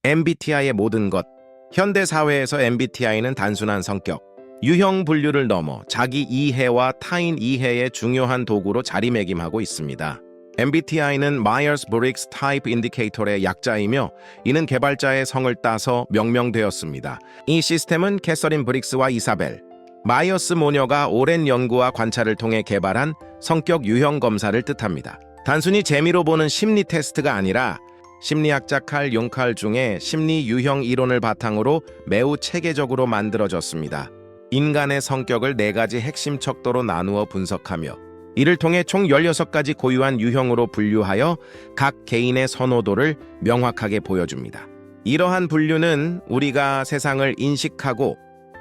MBTI의 모든 것. 현대 사회에서 MBTI는 단순한 성격, 유형 분류를 넘어 자기 이해와 타인 이해의 중요한 도구로 자리매김하고 있습니다. MBTI는 Myers-Briggs Type Indicator의 약자이며 이는 개발자의 성을 따서 명명되었습니다. 이 시스템은 캐서린 브릭스와 이사벨, 마이어스 모녀가 오랜 연구와 관찰을 통해 개발한 성격 유형 검사를 뜻합니다. 단순히 재미로 보는 심리 테스트가 아니라 심리학자 칼 융칼 중에 심리 유형 이론을 바탕으로 매우 체계적으로 만들어졌습니다. 인간의 성격을 4가지 핵심 척도로 나누어 분석하며 이를 통해 총 16가지 고유한 유형으로 분류하여 각 개인의 선호도를 명확하게 보여줍니다. 이러한 분류는 우리가 세상을 인식하고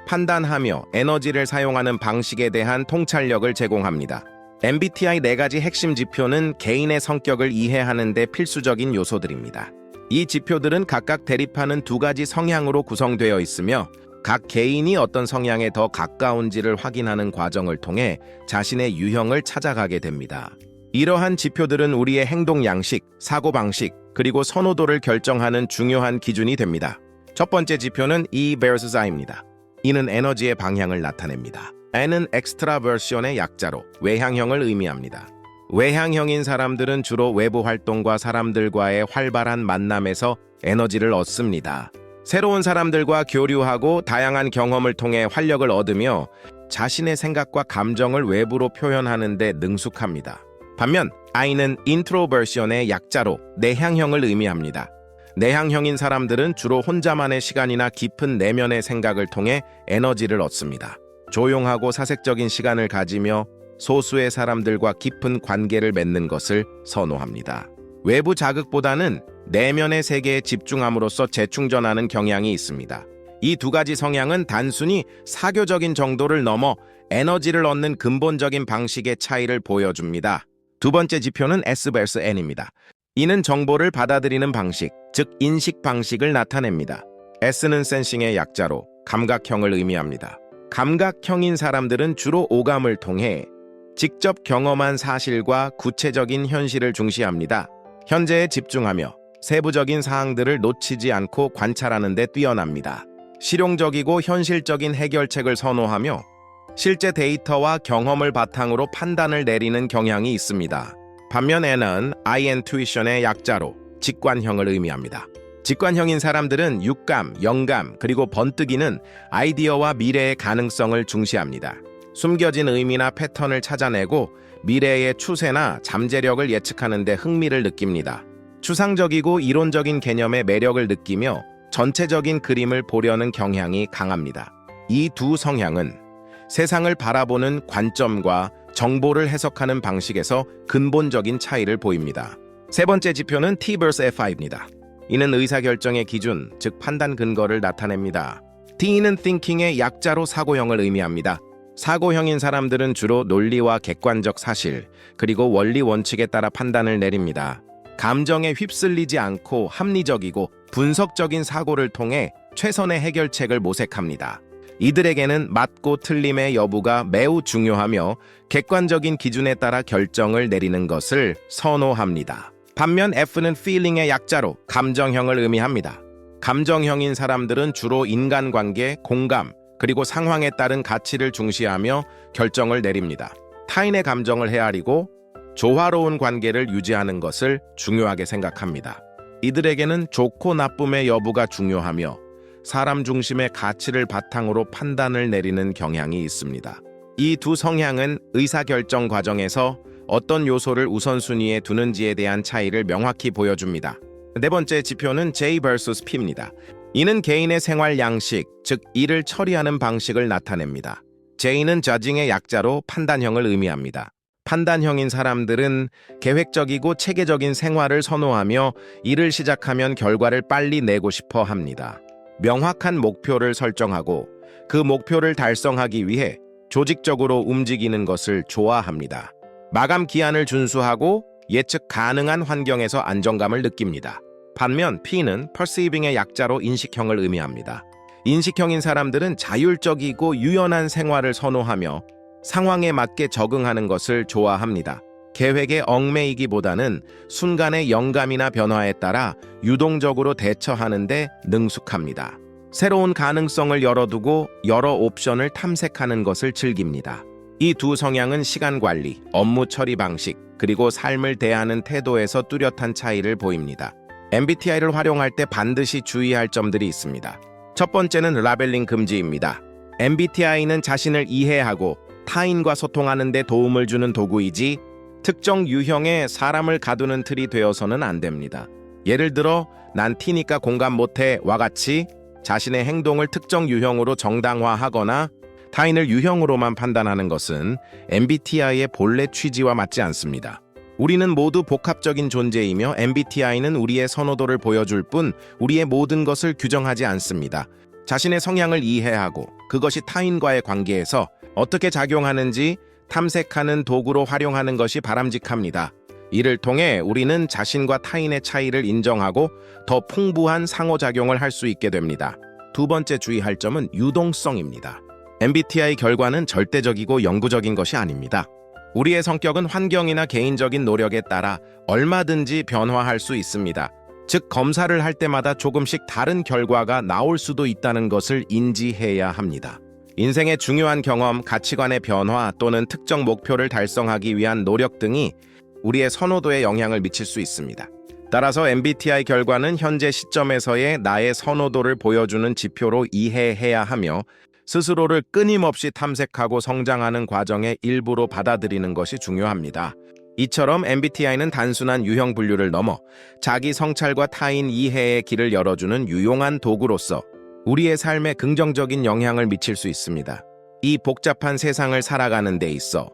판단하며 에너지를 사용하는 방식에 대한 통찰력을 제공합니다. MBTI 4가지 핵심 지표는 개인의 성격을 이해하는 데 필수적인 요소들입니다. 이 지표들은 각각 대립하는 2가지 성향으로 구성되어 있으며 각 개인이 어떤 성향에 더 가까운지를 확인하는 과정을 통해 자신의 유형을 찾아가게 됩니다. 이러한 지표들은 우리의 행동 양식, 사고방식, 그리고 선호도를 결정하는 중요한 기준이 됩니다. 첫 번째 지표는 E vs I입니다. 이는 에너지의 방향을 나타냅니다. N은 엑스트라버션의 약자로 외향형을 의미합니다. 외향형인 사람들은 주로 외부 활동과 사람들과의 활발한 만남에서 에너지를 얻습니다. 새로운 사람들과 교류하고 다양한 경험을 통해 활력을 얻으며 자신의 생각과 감정을 외부로 표현하는 데 능숙합니다. 반면 I는 인트로버션의 약자로 내향형을 의미합니다. 내향형인 사람들은 주로 혼자만의 시간이나 깊은 내면의 생각을 통해 에너지를 얻습니다. 조용하고 사색적인 시간을 가지며 소수의 사람들과 깊은 관계를 맺는 것을 선호합니다. 외부 자극보다는 내면의 세계에 집중함으로써 재충전하는 경향이 있습니다. 이 2가지 성향은 단순히 사교적인 정도를 넘어 에너지를 얻는 근본적인 방식의 차이를 보여줍니다. 두 번째 지표는 S vs N입니다. 이는 정보를 받아들이는 방식, 즉 인식 방식을 나타냅니다. S는 센싱의 약자로 감각형을 의미합니다. 감각형인 사람들은 주로 오감을 통해 직접 경험한 사실과 구체적인 현실을 중시합니다. 현재에 집중하며 세부적인 사항들을 놓치지 않고 관찰하는 데 뛰어납니다. 실용적이고 현실적인 해결책을 선호하며 실제 데이터와 경험을 바탕으로 판단을 내리는 경향이 있습니다. 반면 N은 INtuition의 약자로 직관형을 의미합니다. 직관형인 사람들은 육감, 영감, 그리고 번뜩이는 아이디어와 미래의 가능성을 중시합니다. 숨겨진 의미나 패턴을 찾아내고 미래의 추세나 잠재력을 예측하는 데 흥미를 느낍니다. 추상적이고 이론적인 개념의 매력을 느끼며 전체적인 그림을 보려는 경향이 강합니다. 이 2 성향은 세상을 바라보는 관점과 정보를 해석하는 방식에서 근본적인 차이를 보입니다. 세 번째 지표는 T vs F입니다. 이는 의사결정의 기준, 즉 판단 근거를 나타냅니다. T는 thinking의 약자로 사고형을 의미합니다. 사고형인 사람들은 주로 논리와 객관적 사실, 그리고 원리 원칙에 따라 판단을 내립니다. 감정에 휩쓸리지 않고 합리적이고 분석적인 사고를 통해 최선의 해결책을 모색합니다. 이들에게는 맞고 틀림의 여부가 매우 중요하며 객관적인 기준에 따라 결정을 내리는 것을 선호합니다. 반면 F는 feeling의 약자로 감정형을 의미합니다. 감정형인 사람들은 주로 인간관계, 공감, 그리고 상황에 따른 가치를 중시하며 결정을 내립니다. 타인의 감정을 헤아리고 조화로운 관계를 유지하는 것을 중요하게 생각합니다. 이들에게는 좋고 나쁨의 여부가 중요하며 사람 중심의 가치를 바탕으로 판단을 내리는 경향이 있습니다. 이 2 성향은 의사결정 과정에서 어떤 요소를 우선순위에 두는지에 대한 차이를 명확히 보여줍니다. 네 번째 지표는 J vs P입니다. 이는 개인의 생활 양식, 즉 일을 처리하는 방식을 나타냅니다. J는 judging의 약자로 판단형을 의미합니다. 판단형인 사람들은 계획적이고 체계적인 생활을 선호하며 일을 시작하면 결과를 빨리 내고 싶어 합니다. 명확한 목표를 설정하고 그 목표를 달성하기 위해 조직적으로 움직이는 것을 좋아합니다. 마감 기한을 준수하고 예측 가능한 환경에서 안정감을 느낍니다. 반면 P는 perceiving의 약자로 인식형을 의미합니다. 인식형인 사람들은 자율적이고 유연한 생활을 선호하며 상황에 맞게 적응하는 것을 좋아합니다. 계획에 얽매이기보다는 순간의 영감이나 변화에 따라 유동적으로 대처하는 데 능숙합니다. 새로운 가능성을 열어두고 여러 옵션을 탐색하는 것을 즐깁니다. 이 두 성향은 시간 관리, 업무 처리 방식, 그리고 삶을 대하는 태도에서 뚜렷한 차이를 보입니다. MBTI를 활용할 때 반드시 주의할 점들이 있습니다. 첫 번째는 라벨링 금지입니다. MBTI는 자신을 이해하고 타인과 소통하는 데 도움을 주는 도구이지 특정 유형의 사람을 가두는 틀이 되어서는 안 됩니다. 예를 들어 난 T니까 공감 못해와 같이 자신의 행동을 특정 유형으로 정당화하거나 타인을 유형으로만 판단하는 것은 MBTI의 본래 취지와 맞지 않습니다. 우리는 모두 복합적인 존재이며 MBTI는 우리의 선호도를 보여줄 뿐 우리의 모든 것을 규정하지 않습니다. 자신의 성향을 이해하고 그것이 타인과의 관계에서 어떻게 작용하는지 탐색하는 도구로 활용하는 것이 바람직합니다. 이를 통해 우리는 자신과 타인의 차이를 인정하고 더 풍부한 상호작용을 할 수 있게 됩니다. 두 번째 주의할 점은 유동성입니다. MBTI 결과는 절대적이고 영구적인 것이 아닙니다. 우리의 성격은 환경이나 개인적인 노력에 따라 얼마든지 변화할 수 있습니다. 즉, 검사를 할 때마다 조금씩 다른 결과가 나올 수도 있다는 것을 인지해야 합니다. 인생의 중요한 경험, 가치관의 변화 또는 특정 목표를 달성하기 위한 노력 등이 우리의 선호도에 영향을 미칠 수 있습니다. 따라서 MBTI 결과는 현재 시점에서의 나의 선호도를 보여주는 지표로 이해해야 하며 스스로를 끊임없이 탐색하고 성장하는 과정의 일부로 받아들이는 것이 중요합니다. 이처럼 MBTI는 단순한 유형 분류를 넘어 자기 성찰과 타인 이해의 길을 열어주는 유용한 도구로서 우리의 삶에 긍정적인 영향을 미칠 수 있습니다. 이 복잡한 세상을 살아가는 데 있어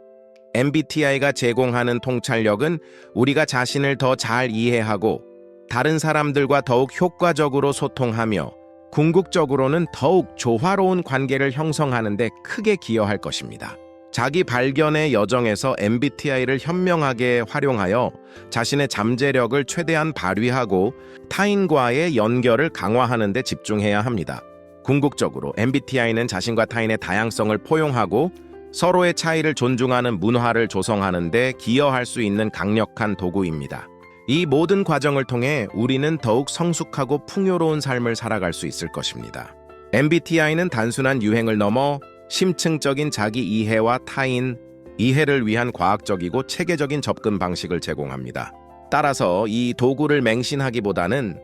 MBTI가 제공하는 통찰력은 우리가 자신을 더 잘 이해하고 다른 사람들과 더욱 효과적으로 소통하며 궁극적으로는 더욱 조화로운 관계를 형성하는 데 크게 기여할 것입니다. 자기 발견의 여정에서 MBTI를 현명하게 활용하여 자신의 잠재력을 최대한 발휘하고 타인과의 연결을 강화하는 데 집중해야 합니다. 궁극적으로 MBTI는 자신과 타인의 다양성을 포용하고 서로의 차이를 존중하는 문화를 조성하는 데 기여할 수 있는 강력한 도구입니다. 이 모든 과정을 통해 우리는 더욱 성숙하고 풍요로운 삶을 살아갈 수 있을 것입니다. MBTI는 단순한 유행을 넘어 심층적인 자기 이해와 타인 이해를 위한 과학적이고 체계적인 접근 방식을 제공합니다. 따라서 이 도구를 맹신하기보다는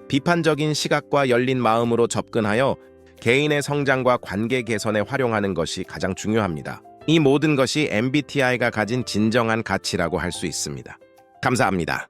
비판적인 시각과 열린 마음으로 접근하여 개인의 성장과 관계 개선에 활용하는 것이 가장 중요합니다. 이 모든 것이 MBTI가 가진 진정한 가치라고 할 수 있습니다. 감사합니다.